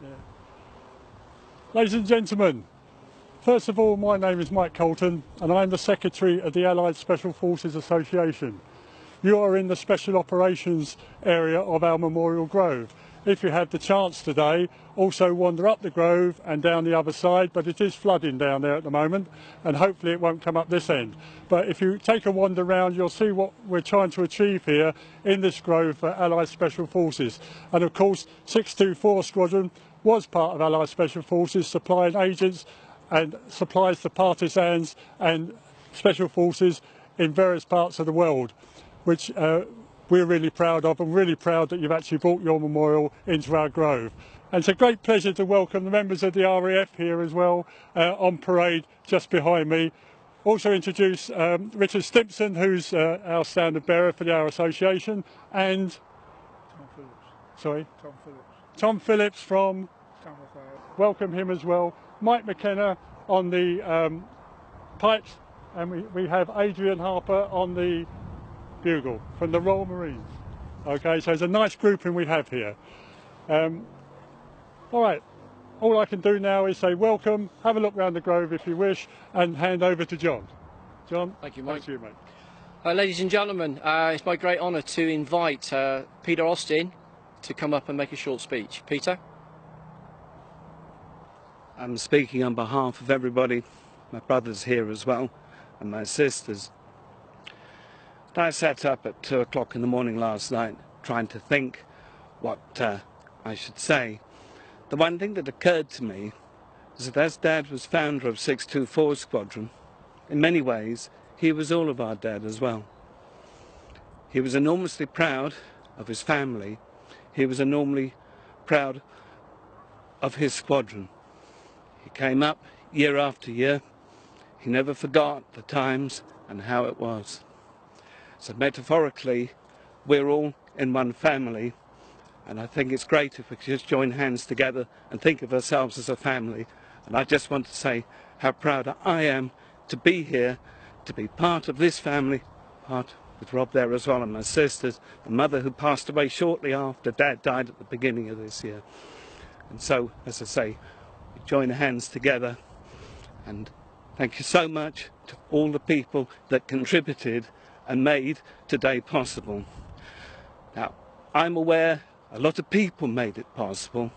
Yeah. Ladies and gentlemen, first of all, my name is Mike Colton and I am the Secretary of the Allied Special Forces Association. You are in the Special Operations area of our Memorial Grove. If you have the chance today, also wander up the Grove and down the other side, but it is flooding down there at the moment and hopefully it won't come up this end. But if you take a wander round, you'll see what we're trying to achieve here in this Grove for Allied Special Forces. And of course, 624 Squadron was part of Allied Special Forces, supplying agents and supplies to partisans and special forces in various parts of the world, which we're really proud of, and really proud that you've actually brought your memorial into our Grove. And it's a great pleasure to welcome the members of the RAF here as well on parade just behind me. Also introduce Richard Stimpson, who's our standard bearer for our association, and Tom Phillips. Sorry? Tom Phillips. Tom Phillips from welcome him as well. Mike McKenna on the pipes, and we have Adrian Harper on the bugle from the Royal Marines. Okay, so it's a nice grouping we have here. All right, all I can do now is say welcome, have a look around the Grove if you wish, and hand over to John. John, thank you, Mike. Thanks to you, mate. Ladies and gentlemen, it's my great honour to invite Peter Austin to come up and make a short speech. Peter? I'm speaking on behalf of everybody, my brothers here as well, and my sisters. I sat up at 2 o'clock in the morning last night trying to think what I should say. The one thing that occurred to me is that as Dad was founder of 624 Squadron, in many ways he was all of our dad as well. He was enormously proud of his family. He was enormously proud of his squadron. He came up year after year. He never forgot the times and how it was. So metaphorically, we're all in one family, and I think it's great if we just join hands together and think of ourselves as a family. And I just want to say how proud I am to be here, to be part of this family, part with Rob there as well, and my sisters, the mother who passed away shortly after Dad died at the beginning of this year. And so, as I say, we join hands together, and thank you so much to all the people that contributed and made today possible. Now, I'm aware a lot of people made it possible.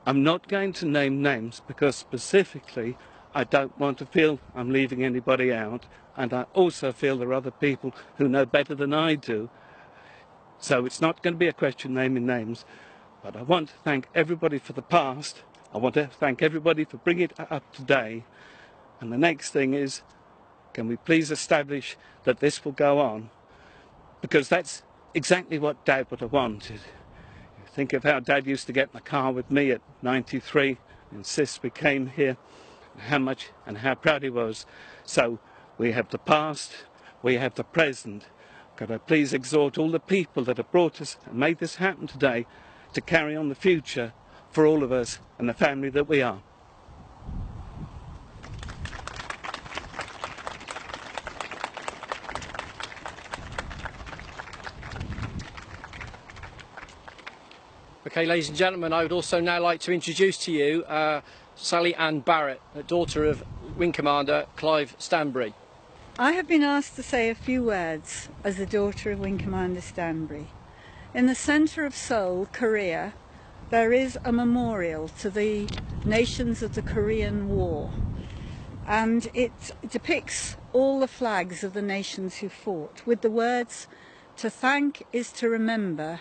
I'm not going to name names because specifically I don't want to feel I'm leaving anybody out, and I also feel there are other people who know better than I do. So it's not going to be a question naming names, but I want to thank everybody for the past. I want to thank everybody for bringing it up today. And the next thing is, can we please establish that this will go on? Because that's exactly what Dad would have wanted. You think of how Dad used to get in the car with me at 93, insist we came here, and how much and how proud he was. So we have the past, we have the present. Could I please exhort all the people that have brought us and made this happen today to carry on the future for all of us and the family that we are. Okay, ladies and gentlemen, I would also now like to introduce to you Sally Ann Barrett, the daughter of Wing Commander Clive Stanbury. I have been asked to say a few words as the daughter of Wing Commander Stanbury. In the centre of Seoul, Korea, there is a memorial to the nations of the Korean War, and it depicts all the flags of the nations who fought with the words, "To thank is to remember,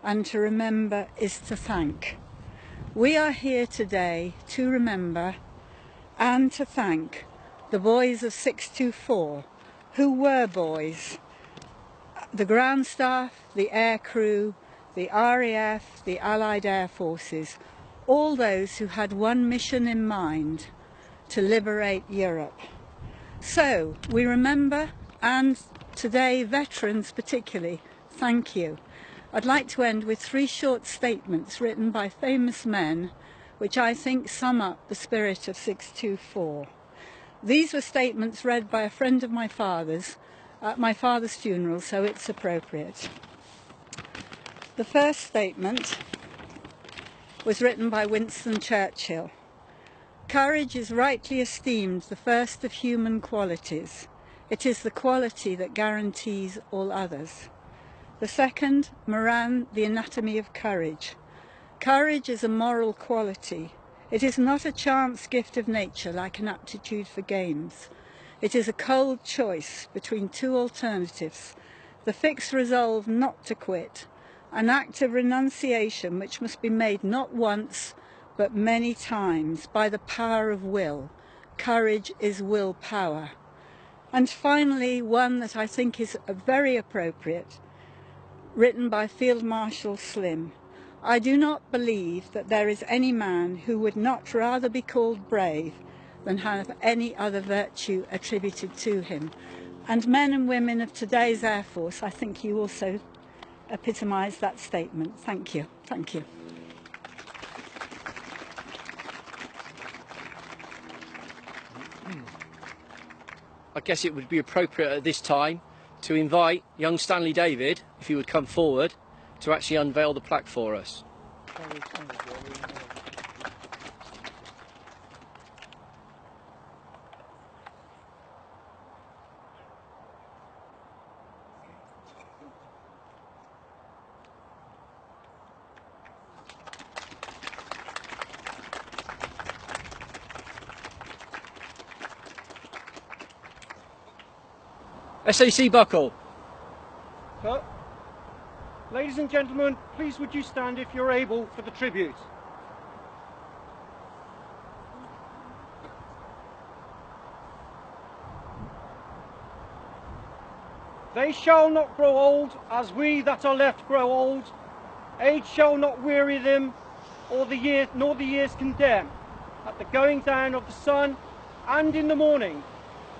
and to remember is to thank." We are here today to remember and to thank the boys of 624, who were boys, the ground staff, the air crew, the RAF, the Allied Air Forces, all those who had one mission in mind, to liberate Europe. So we remember, and today veterans particularly, thank you. I'd like to end with 3 short statements written by famous men, which I think sum up the spirit of 624. These were statements read by a friend of my father's at my father's funeral, so it's appropriate. The first statement was written by Winston Churchill. Courage is rightly esteemed the first of human qualities. It is the quality that guarantees all others. The second, Moran, The Anatomy of Courage. Courage is a moral quality. It is not a chance gift of nature like an aptitude for games. It is a cold choice between two alternatives, the fixed resolve not to quit, an act of renunciation which must be made not once but many times by the power of will. Courage is willpower. And finally, one that I think is very appropriate, written by Field Marshal Slim. I do not believe that there is any man who would not rather be called brave than have any other virtue attributed to him. And men and women of today's Air Force, I think you also epitomise that statement. Thank you. Thank you. I guess it would be appropriate at this time to invite young Stanley David, if he would come forward, to actually unveil the plaque for us. SAC buckle. Sir, ladies and gentlemen, please would you stand if you're able for the tribute. They shall not grow old as we that are left grow old. Age shall not weary them, or the years, nor the years condemn. At the going down of the sun and in the morning,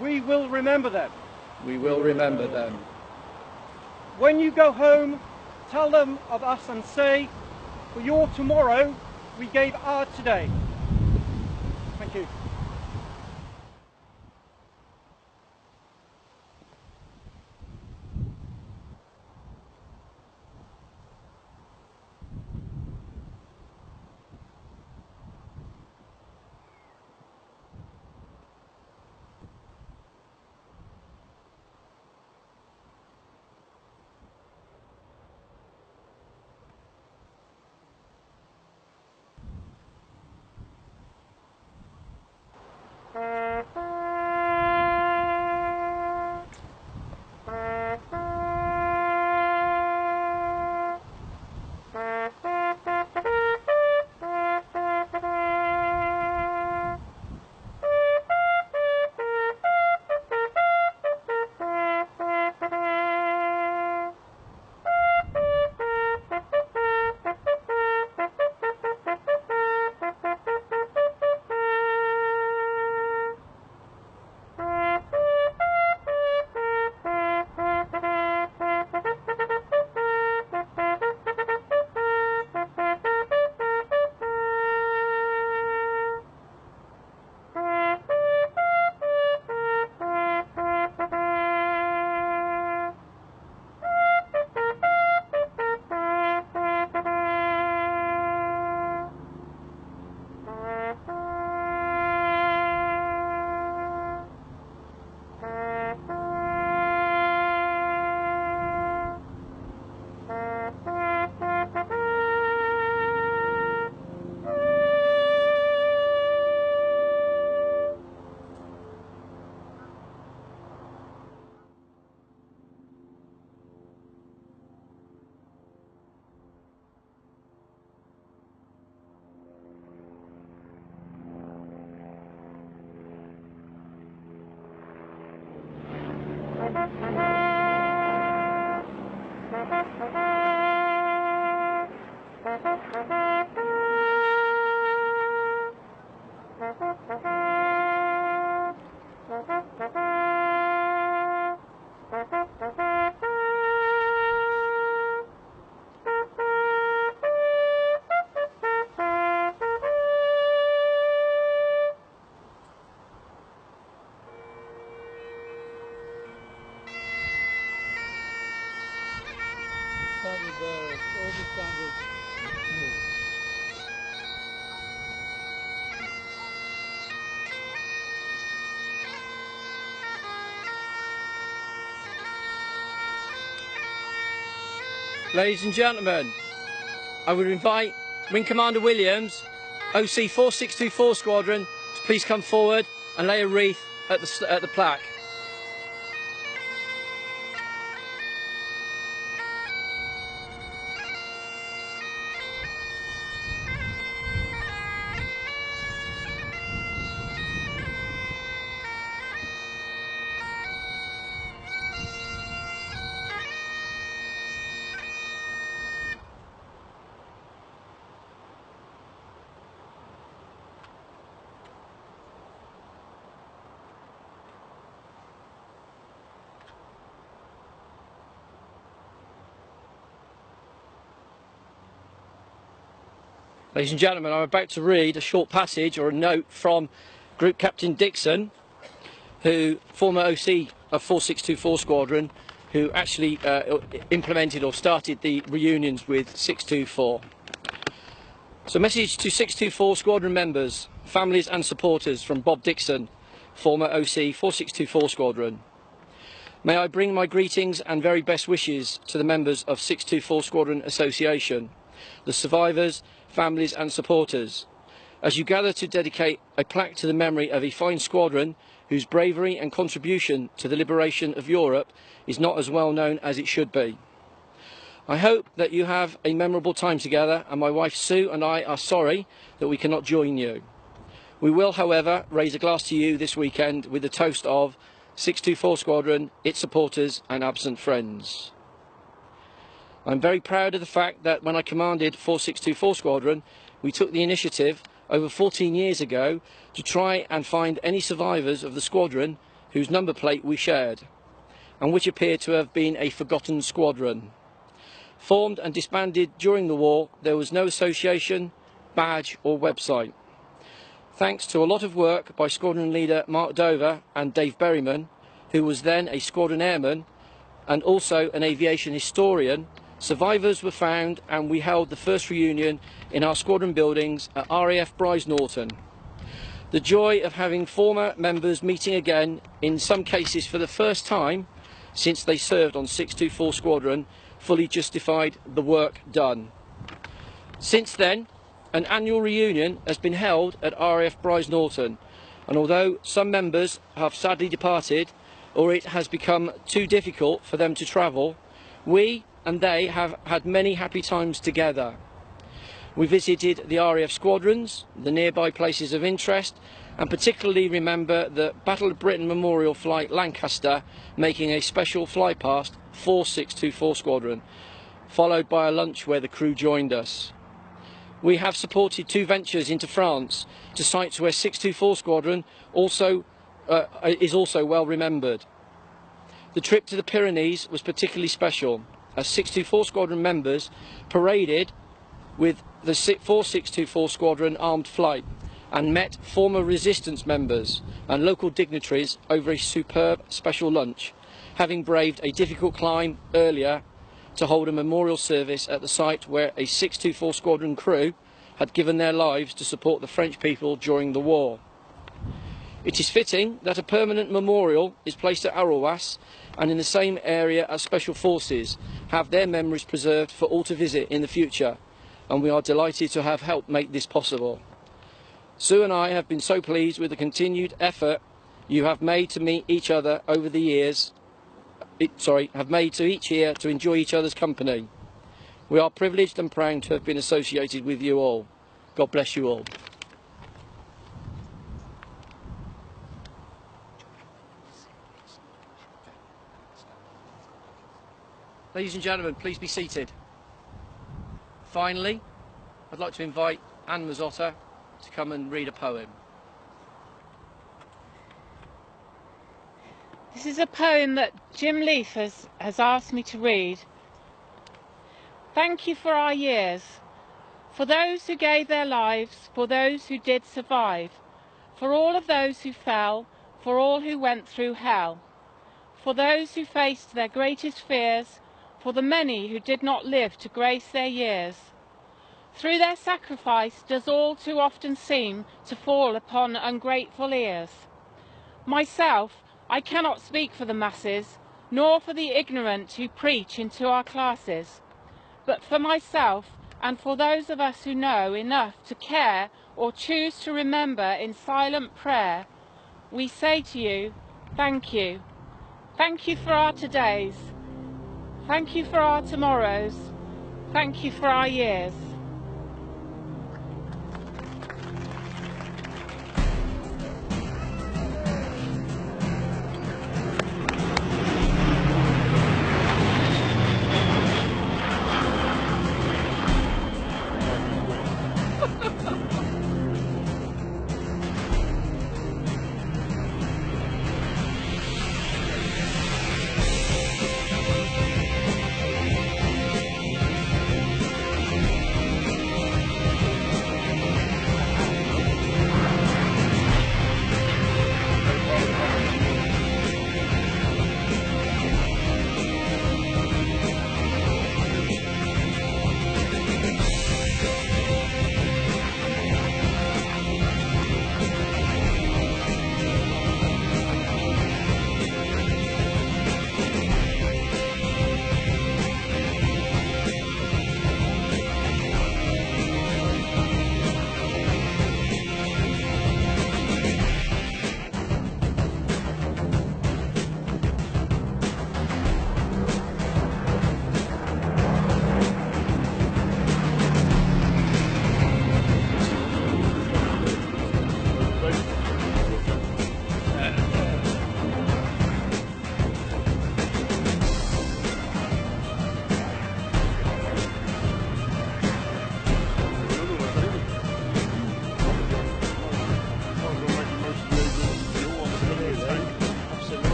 we will remember them. We will remember them. When you go home, tell them of us and say, for your tomorrow, we gave our today. Thank you. Ladies and gentlemen, I would invite Wing Commander Williams, OC 4624 Squadron, to please come forward and lay a wreath at the plaque. Ladies and gentlemen, I'm about to read a short passage or a note from Group Captain Dixon, who former OC of 4624 Squadron, who actually implemented or started the reunions with 624. So, message to 624 Squadron members, families and supporters from Bob Dixon, former OC 4624 Squadron. May I bring my greetings and very best wishes to the members of 624 Squadron Association, the survivors, families and supporters, as you gather to dedicate a plaque to the memory of a fine squadron whose bravery and contribution to the liberation of Europe is not as well known as it should be. I hope that you have a memorable time together, and my wife Sue and I are sorry that we cannot join you. We will, however, raise a glass to you this weekend with the toast of 624 Squadron, its supporters and absent friends. I'm very proud of the fact that when I commanded 4624 Squadron, we took the initiative over 14 years ago to try and find any survivors of the squadron whose number plate we shared, and which appeared to have been a forgotten squadron. Formed and disbanded during the war, there was no association, badge or website. Thanks to a lot of work by squadron leader Mark Dover and Dave Berryman, who was then a squadron airman and also an aviation historian, survivors were found and we held the first reunion in our squadron buildings at RAF Bryce Norton. The joy of having former members meeting again, in some cases for the first time since they served on 624 Squadron, fully justified the work done. Since then, an annual reunion has been held at RAF Bryce Norton, and although some members have sadly departed or it has become too difficult for them to travel, we and they have had many happy times together. We visited the RAF squadrons, the nearby places of interest, and particularly remember the Battle of Britain Memorial Flight Lancaster making a special fly past for 624 Squadron, followed by a lunch where the crew joined us. We have supported 2 ventures into France to sites where 624 Squadron is also well remembered. The trip to the Pyrenees was particularly special, as 624 Squadron members paraded with the 4624 Squadron armed flight and met former resistance members and local dignitaries over a superb special lunch, having braved a difficult climb earlier to hold a memorial service at the site where a 624 Squadron crew had given their lives to support the French people during the war. It is fitting that a permanent memorial is placed at Arrowas and in the same area as Special Forces have their memories preserved for all to visit in the future, and we are delighted to have helped make this possible. Sue and I have been so pleased with the continued effort you have made to meet each other over the years, have made to each year to enjoy each other's company. We are privileged and proud to have been associated with you all. God bless you all. Ladies and gentlemen, please be seated. Finally, I'd like to invite Anne Mazzotta to come and read a poem. This is a poem that Jim Leaf has asked me to read. Thank you for our years, for those who gave their lives, for those who did survive, for all of those who fell, for all who went through hell, for those who faced their greatest fears, for the many who did not live to grace their years. Through their sacrifice does all too often seem to fall upon ungrateful ears. Myself, I cannot speak for the masses, nor for the ignorant who preach into our classes. but for myself and for those of us who know enough to care or choose to remember in silent prayer, we say to you, thank you. Thank you for our todays. Thank you for our tomorrows. Thank you for our years.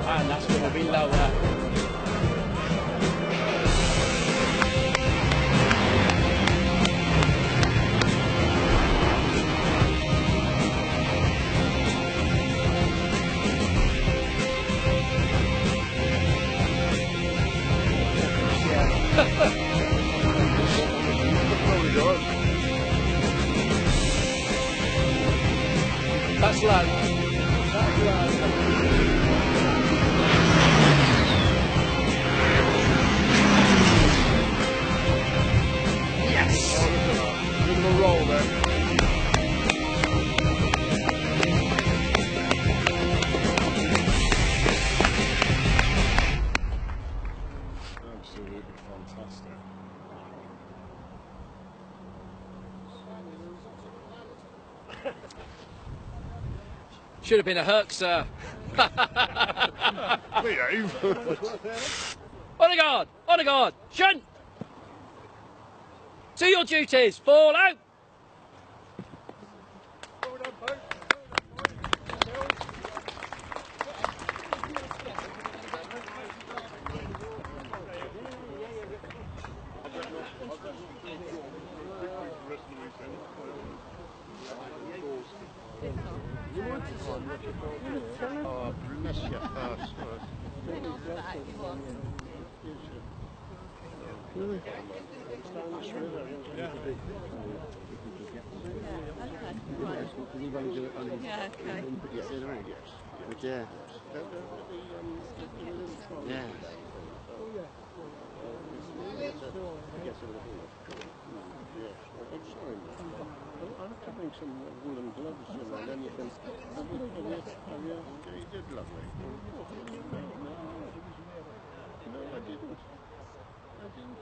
And that's going to be lower. That's low. That's low. Give them a roll there. Absolutely fantastic. Should have been a Herc, sir. Behave. On guard! On guard! Shunt! To your duties! Fall out! Oh, bless your first. Really? Yeah. Yeah, okay. Yeah. Yeah. I'm having some woolen gloves and anything. You did lovely. No, I didn't. I didn't.